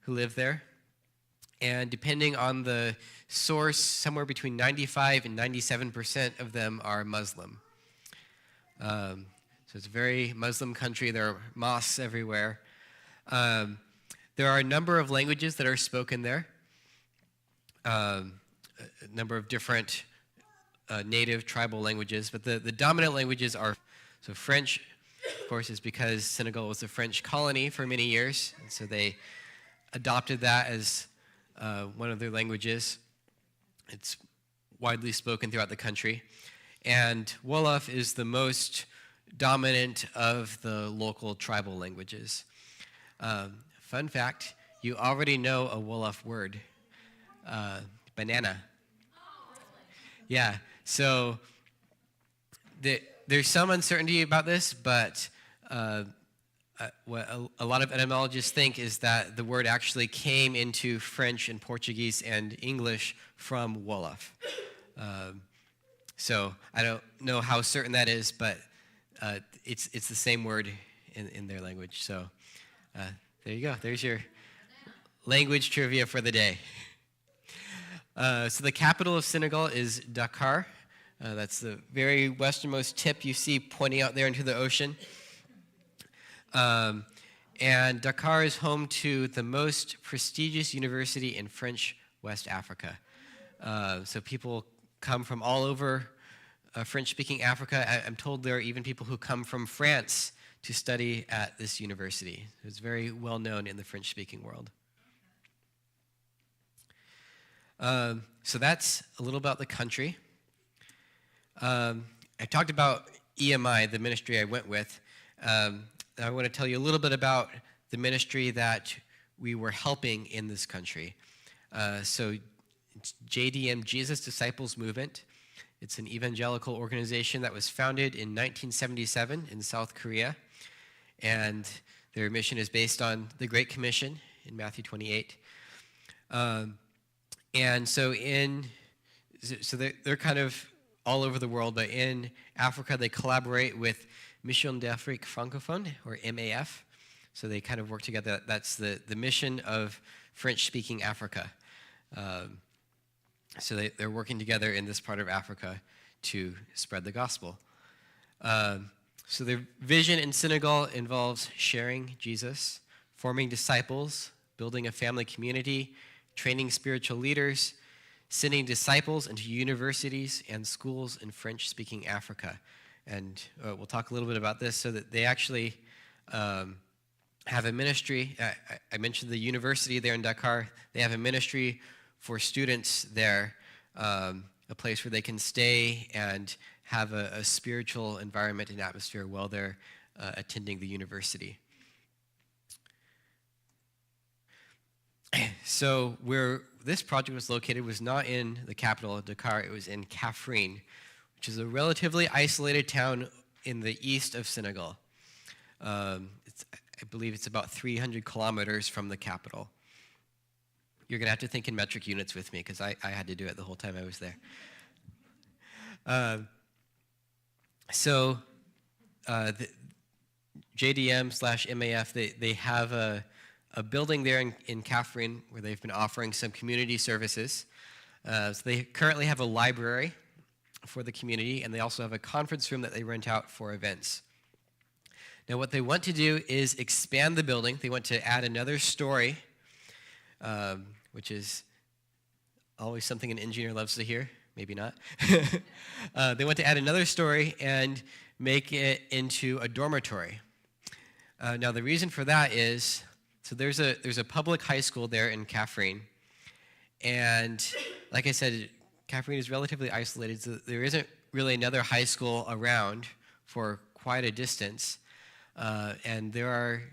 who live there. And depending on the source, somewhere between 95 and 97% of them are Muslim. So it's a very Muslim country. There are mosques everywhere. There are a number of languages that are spoken there, a number of different native tribal languages, but the dominant languages are, so French, of course, is because Senegal was a French colony for many years, and so they adopted that as one of their languages. It's widely spoken throughout the country. And Wolof is the most dominant of the local tribal languages. Fun fact, you already know a Wolof word, banana. Yeah, so there's some uncertainty about this, but what a lot of etymologists think is that the word actually came into French and Portuguese and English from Wolof. So I don't know how certain that is, but it's the same word in their language. So there you go. There's your language trivia for the day. So the capital of Senegal is Dakar. That's the very westernmost tip you see pointing out there into the ocean. And Dakar is home to the most prestigious university in French West Africa. So people come from all over French-speaking Africa. I'm told there are even people who come from France to study at this university. It's very well known in the French-speaking world. So that's a little about the country. I talked about EMI, the ministry I went with. I want to tell you a little bit about the ministry that we were helping in this country. So it's JDM, Jesus Disciples Movement. It's an evangelical organization that was founded in 1977 in South Korea. And their mission is based on the Great Commission in Matthew 28. And so they're kind of all over the world, but in Africa they collaborate with Mission d'Afrique Francophone, or MAF. So they kind of work together. That's the mission of French-speaking Africa. So they're working together in this part of Africa to spread the gospel. So their vision in Senegal involves sharing Jesus, forming disciples, building a family community, training spiritual leaders, sending disciples into universities and schools in French-speaking Africa. And we'll talk a little bit about this, so that they actually have a ministry. I mentioned the university there in Dakar. They have a ministry for students there, a place where they can stay and have a spiritual environment and atmosphere while they're attending the university. So where this project was located was not in the capital of Dakar. It was in Kaffrine, which is a relatively isolated town in the east of Senegal. I believe it's about 300 kilometers from the capital. You're going to have to think in metric units with me, because I had to do it the whole time I was there. So the JDM/MAF, they have a building there in Kaffrine where they've been offering some community services. So they currently have a library for the community, and they also have a conference room that they rent out for events. Now what they want to do is expand the building. They want to add another story, which is always something an engineer loves to hear. Maybe not. They want to add another story and make it into a dormitory. Now the reason for that is, so there's a public high school there in Kaffrine, and like I said, Kaffrine is relatively isolated, so there isn't really another high school around for quite a distance, and there are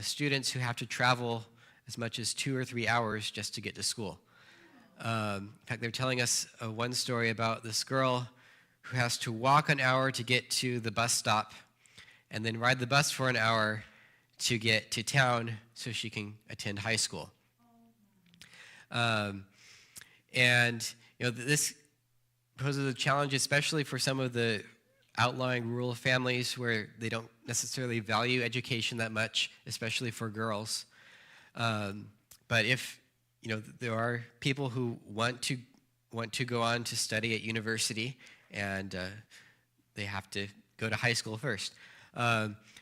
students who have to travel as much as 2 or 3 hours just to get to school. In fact, they're telling us one story about this girl who has to walk an hour to get to the bus stop and then ride the bus for an hour to get to town so she can attend high school. And this poses a challenge, especially for some of the outlying rural families where they don't necessarily value education that much, especially for girls. But if, there are people who want to go on to study at university, and they have to go to high school first.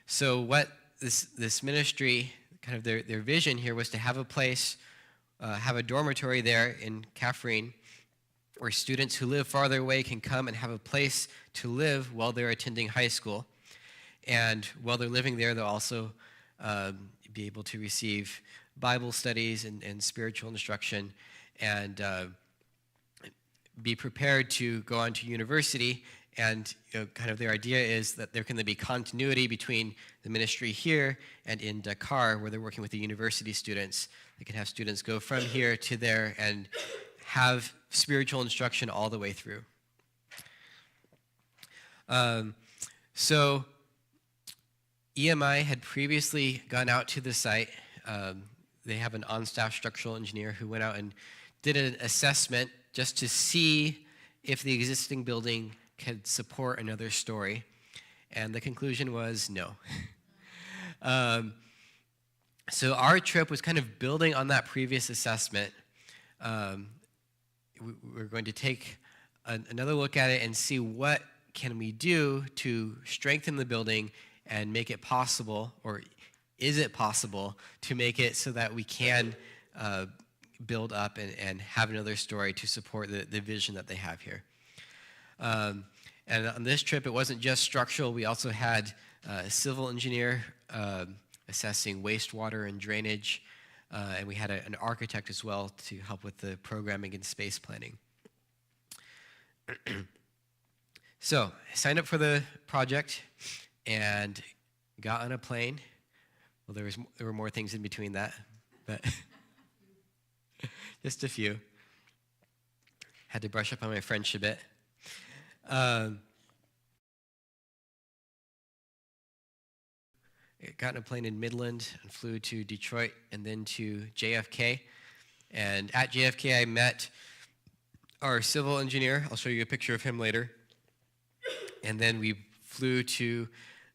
So what this ministry, kind of their vision here, was to have a place, have a dormitory there in Kaffrine, where students who live farther away can come and have a place to live while they're attending high school. And while they're living there, they'll also be able to receive Bible studies and spiritual instruction, and be prepared to go on to university. And kind of their idea is that there can be continuity between the ministry here and in Dakar, where they're working with the university students. They can have students go from here to there and have spiritual instruction all the way through. So EMI had previously gone out to the site. They have an on-staff structural engineer who went out and did an assessment just to see if the existing building could support another story. And the conclusion was no. So our trip was kind of building on that previous assessment. We're going to take another look at it and see what can we do to strengthen the building and make it possible, or is it possible to make it so that we can build up and have another story to support the vision that they have here. And on this trip, it wasn't just structural. We also had a civil engineer assessing wastewater and drainage, and we had an architect as well to help with the programming and space planning. So I signed up for the project and got on a plane. Well, there were more things in between that, but just a few. Had to brush up on my French a bit. Got on a plane in Midland and flew to Detroit and then to JFK. And at JFK, I met our civil engineer. I'll show you a picture of him later. And then we flew to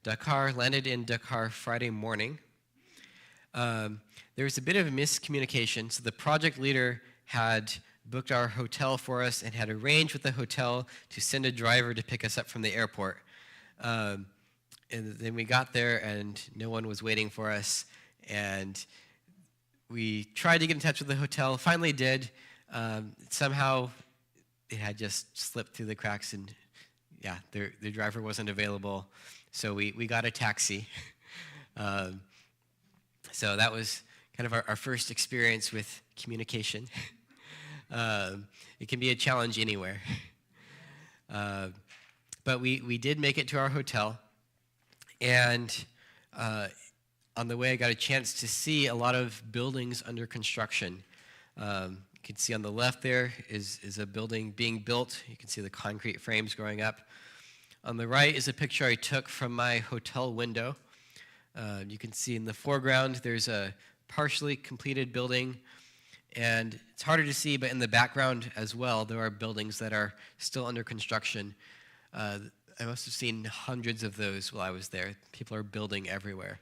Dakar, landed in Dakar Friday morning. There was a bit of a miscommunication. So the project leader had booked our hotel for us and had arranged with the hotel to send a driver to pick us up from the airport. And then we got there and no one was waiting for us. And we tried to get in touch with the hotel, finally did. Somehow it had just slipped through the cracks, and the driver wasn't available. So we got a taxi. So that was kind of our first experience with communication. It can be a challenge anywhere. But we did make it to our hotel. And on the way, I got a chance to see a lot of buildings under construction. You can see on the left there is a building being built. You can see the concrete frames growing up. On the right is a picture I took from my hotel window. You can see in the foreground there's a partially completed building, and it's harder to see, but in the background as well, there are buildings that are still under construction. I must have seen hundreds of those while I was there. People are building everywhere.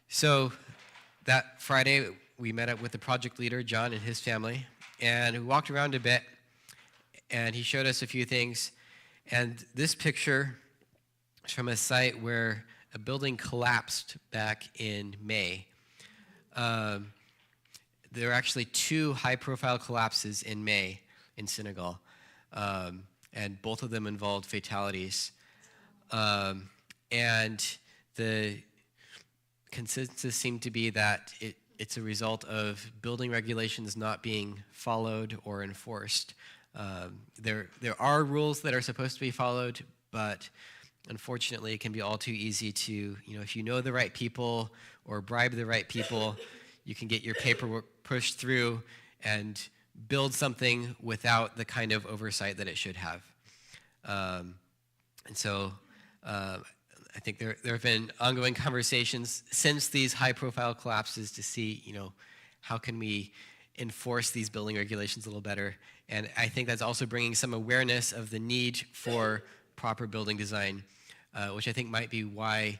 So that Friday, we met up with the project leader, John, and his family, and we walked around a bit, and he showed us a few things. And this picture is from a site where a building collapsed back in May. There were actually 2 high-profile collapses in May in Senegal, and both of them involved fatalities. And the consensus seemed to be that it's a result of building regulations not being followed or enforced. There are rules that are supposed to be followed, but unfortunately it can be all too easy to, if you know the right people or bribe the right people, you can get your paperwork pushed through and build something without the kind of oversight that it should have. And so I think there have been ongoing conversations since these high-profile collapses to see, how can we enforce these building regulations a little better. And I think that's also bringing some awareness of the need for proper building design. which I think might be why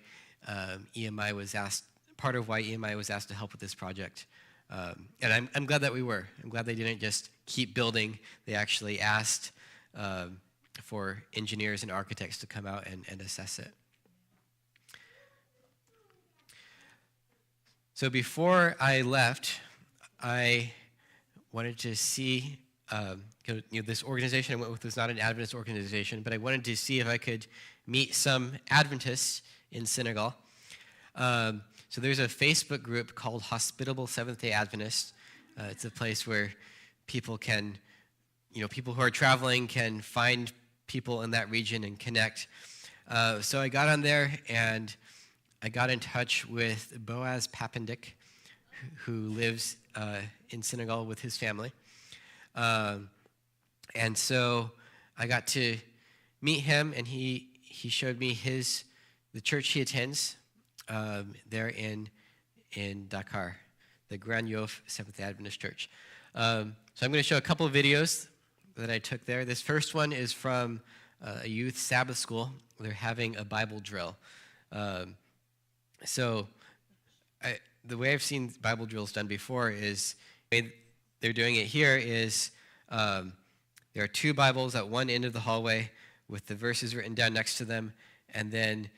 EMI was asked, part of why EMI was asked to help with this project. And I'm glad that we were. I'm glad they didn't just keep building. They actually asked for engineers and architects to come out and assess it. So before I left, I wanted to see, this organization I went with was not an Adventist organization, but I wanted to see if I could meet some Adventists in Senegal. So there's a Facebook group called Hospitable Seventh-day Adventists. It's a place where people can, people who are traveling can find people in that region and connect. So I got on there and I got in touch with Boaz Papendick, who lives in Senegal with his family. And so I got to meet him, and he showed me the church he attends there in Dakar, the Grand Yoff Seventh-day Adventist Church. So I'm going to show a couple of videos that I took there. This first one is from a youth Sabbath school. They're having a Bible drill. So the way I've seen Bible drills done before is, the way they're doing it here is there are two Bibles at one end of the hallway with the verses written down next to them, and then